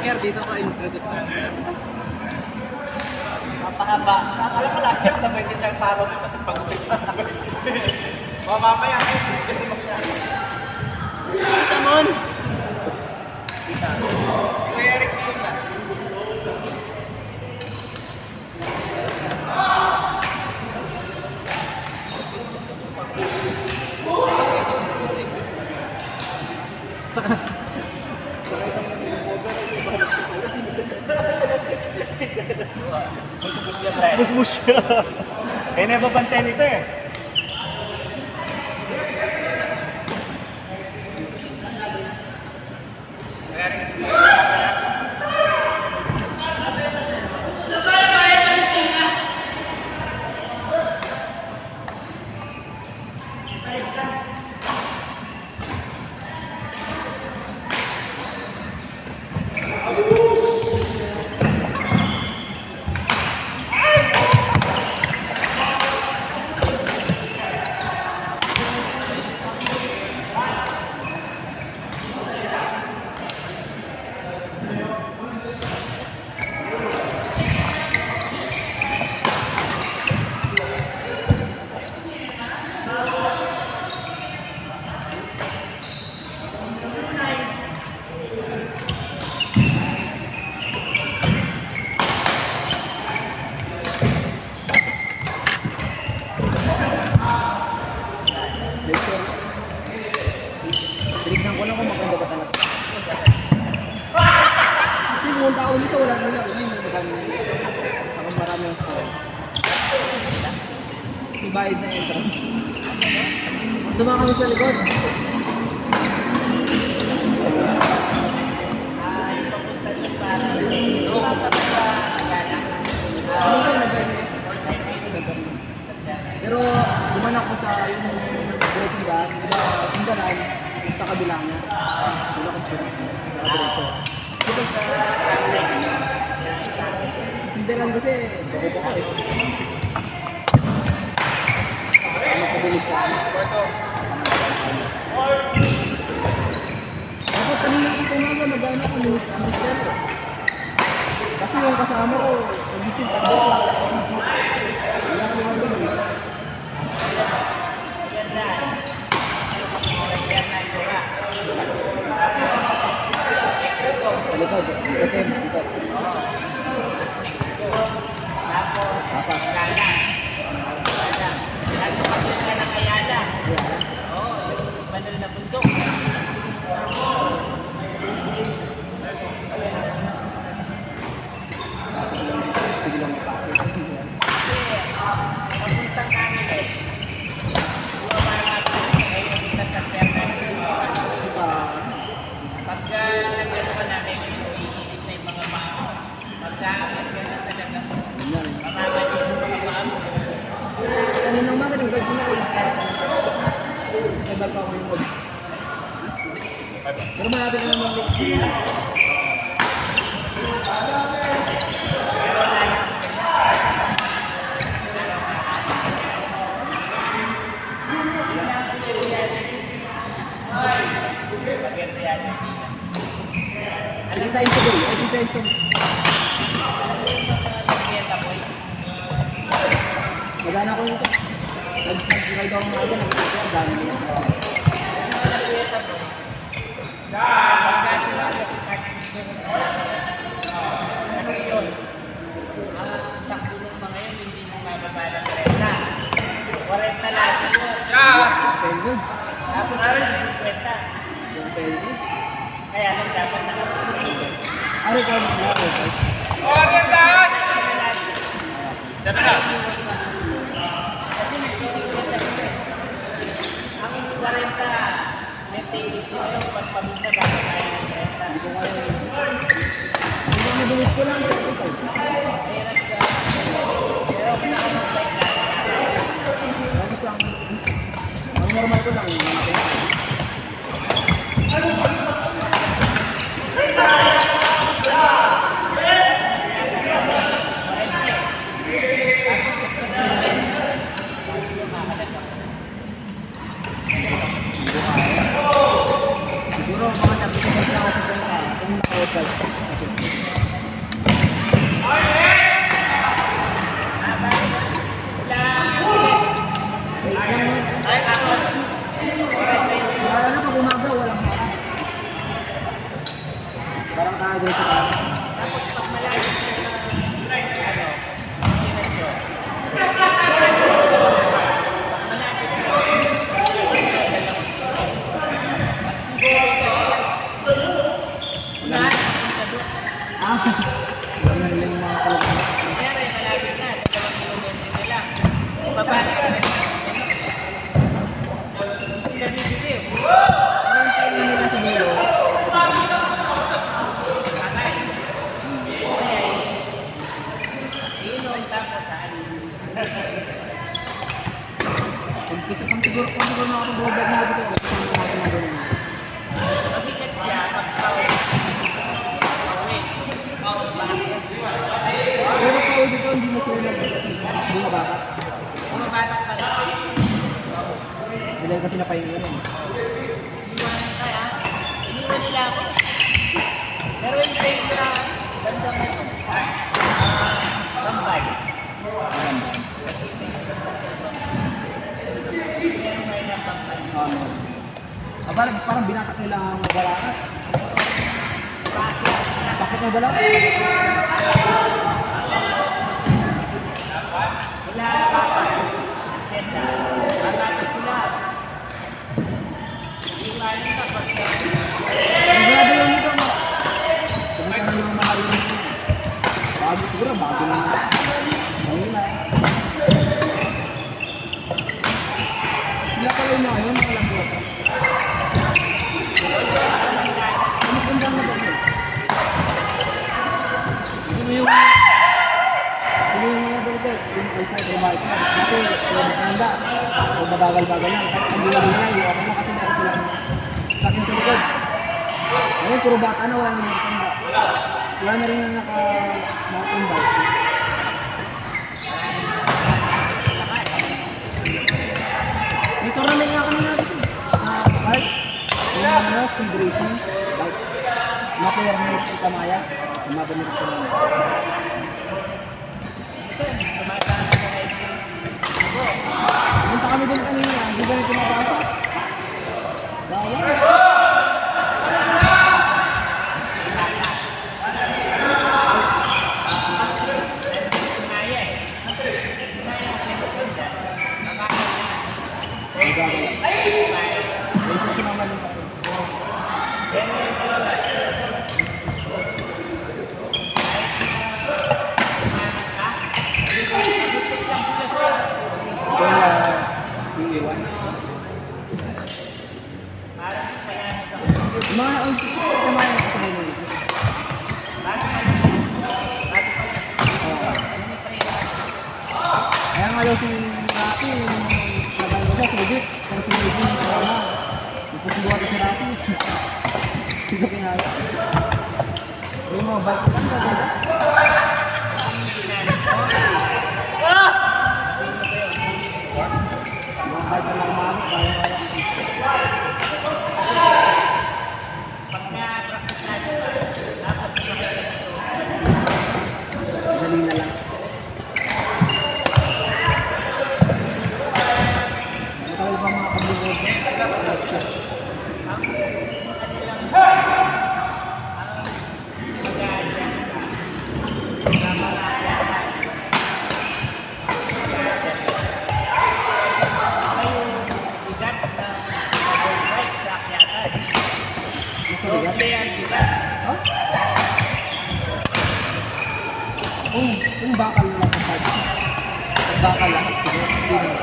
year dito pa introduce na. Mapahaba. Akala ko last year sabay din tayo paro dito sa pag-upit pa sa akin. Mamaya. Isa mon. Isa. Si Eric Musa. Busbus siya, pre. Busbus siya. Eh, nababantay nito eh. Tinignan ko lang kung maganda ba talaga. Kasi pumunta ako dito, wala nila. Ako marami ang score. Si Bayad na entrance. Dumaan kami sa likod. Pero dumaan ako sa yung dressing gas, diba, sundanan, sa kabila niya. Wala ko siya. Sa kabila. Dito sa sundanan kasi, bako eh. Makabilis siya. Dapat kanina ko tumaga, magana ko ng minister. Kasi yung kasama ko, nagising pa doon. Wala ko nga doon eh. Sa likod, kasi dito. Tapos, Ayala. Nagpapagod ka ng Ayala. Oo, yung banal na bundok. Sige lang mapakit. Papuntang namin eh. Bumaba natin. Ngayon kita sa Fernando. Pagka nagano ka namin, iinit na yung mga mao. Pagka nagano talaga, mamamali yung mga mao. Kaninang umaga ng guard na rin. May bag pa ako yung mag. Pero malapit na naman yung Alita yung sabi, alita yung sabi. Magana ko nito. Nag-ride ako mga dyan, nakikita ko, ang dami niya. Kasi yun, ang takbo ng mga yun, hindi mo mababa ng 30. 40 lang. Pwede. Tapos 50. Yung pwede. Kaya nung dapat nakapagod. Ari ka mo na ako. Sabi na. Kasi nagsisimula na siya. Ang 40, may basic ko yung pagpabunta bago tayo ng 30. Hindi ko kaya. Hindi ko mabilis ko lang. Mahirap siya. Pero nakapag-bike na. Tapos ang normal ko lang. Siguro mga nabigyan na ako sa kanya kung nakawag. diretso ka lang. Tapos pag malayo siya sa destinasyon, pag malapit na unahan papunta doon. Ah, wala na lang yung mga kalagyan. Kunyari, malapit na, 2 kilometro na lang. Babalik ka na. Sila bibili. Anong time na nila sa dulo? Kakay. Inom tapos saan? Pag siguro na ako ng vlog na dito, kasama ko na ganun. Mabigat siya pag pauwi. Pero pa dito, hindi mo sila hindi mo bata. Bumabatak pa rin. Hindi kasi napahinga rin. Iwanan ka ha. Iniwan nila ako. Pero yung train na bandang ito. Bambay. Meron ngayon na Bambay. Parang binatak nila ang balakat. Bakit? Bakit may balak? Wala papa. Asyenda. Malaki sila. Iwanan ka pagka. Ang grabe yun dito, no? Kumita na yung mahal yun. Bago siguro, bago na. Ngayon na. Hindi pala yun ngayon, mga lang ko. Ano kundang na ba yun? Hindi mo yung... Hindi mo yung mga dito, yung alsay, yung bike na. Dati, yung matanda. O mabagal-bagal lang. Kahit ang gila na, yung ako na kasi meron silang sa akin sa likod. Ngayon, puro bata na, wala nang matanda. Wala na rin na naka-mountain bike. May tournament nga kami natin. Bike. Yung speed racing. Bike. Makuya rin yung kamaya. Mabalik ko naman. Tumatama na kayo. Punta kami din kanina. Hindi ba rin pinapasa? Bawal. Kumaya eh. Kumaya kasi maganda. Makakaya. Bawal. Kumaya. Basic ko naman yung kapit. Yan yung dalawa. Kumanak ka? Gusto lang sila sa'yo. Kaya, iiwan. Parang kaya sa Mga ang kumain ako sa mga nito. bago pa lang. Bago pa lang. Ano pa rin? Kaya nga daw si Rafi, nabal ko siya, legit. Pero si legit yung corona. Ipusubuhan ko si Rafi. Hindi ko kinaya. Yung mga bike ko lang, gaganda. Mga bike ko lang umabot, kaya-kaya. Pag na-practice natin ba, dapat Dali na lang. Matagal pa mga kabulod. mag-a-adjust ka. Tama na yata. May bigat ng bike sa akyatan. Doble ang bigat. Ha? Kung bakal lang sa side. Bakal lang. Siguro. Hindi naman.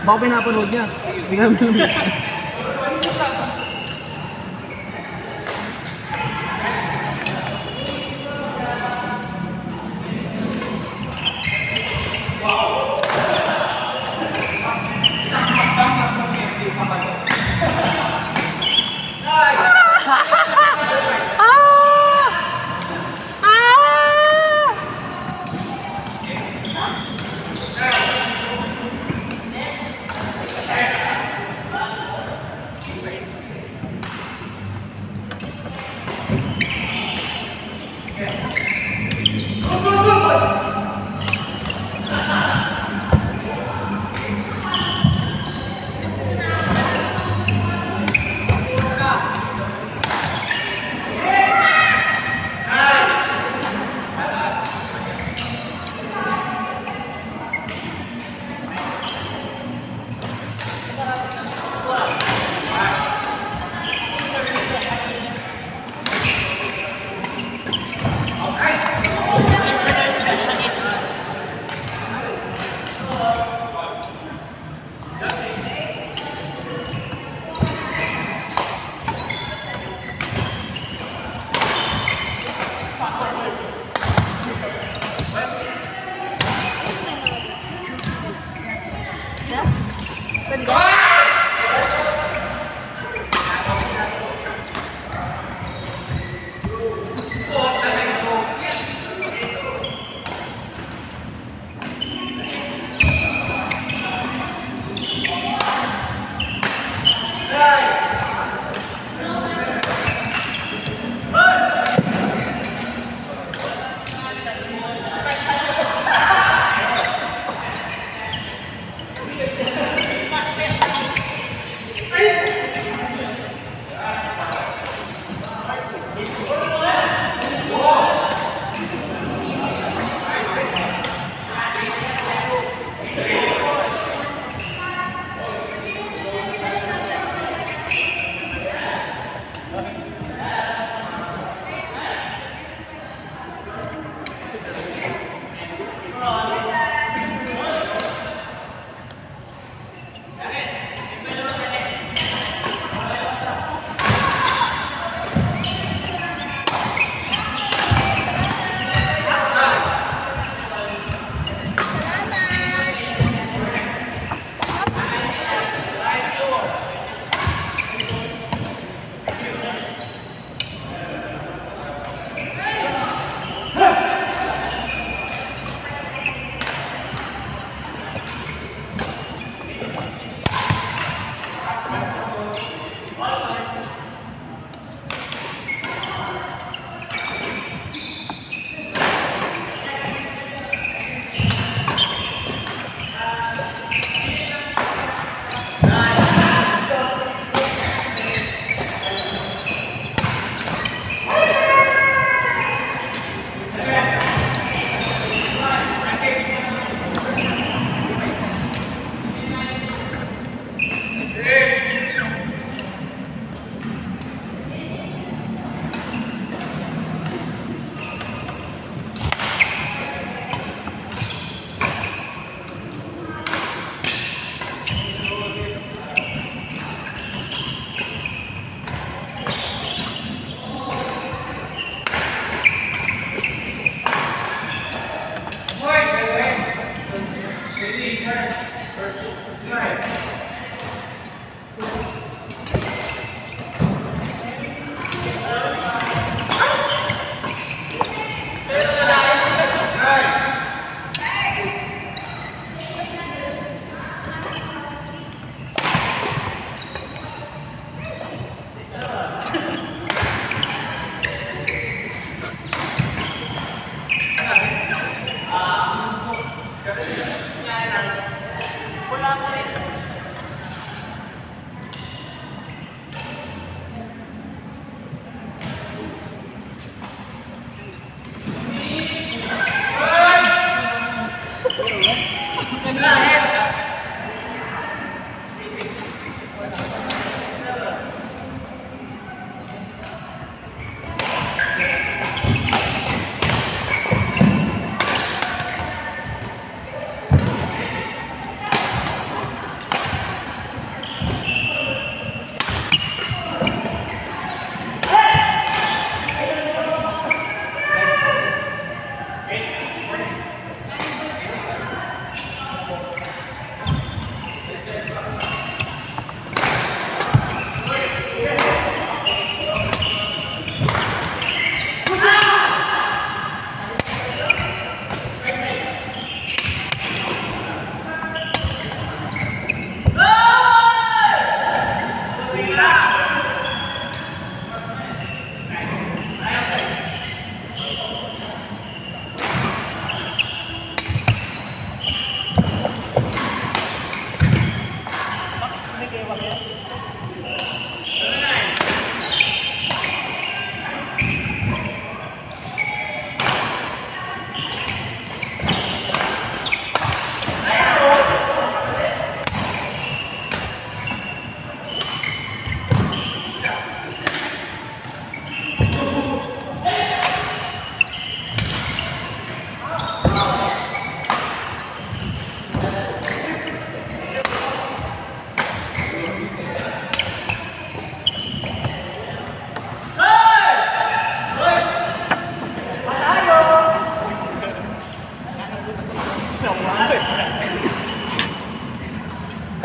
Baka pinapanood niya. Bigyan mo naman.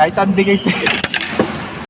Kahit saan bigay sa'yo.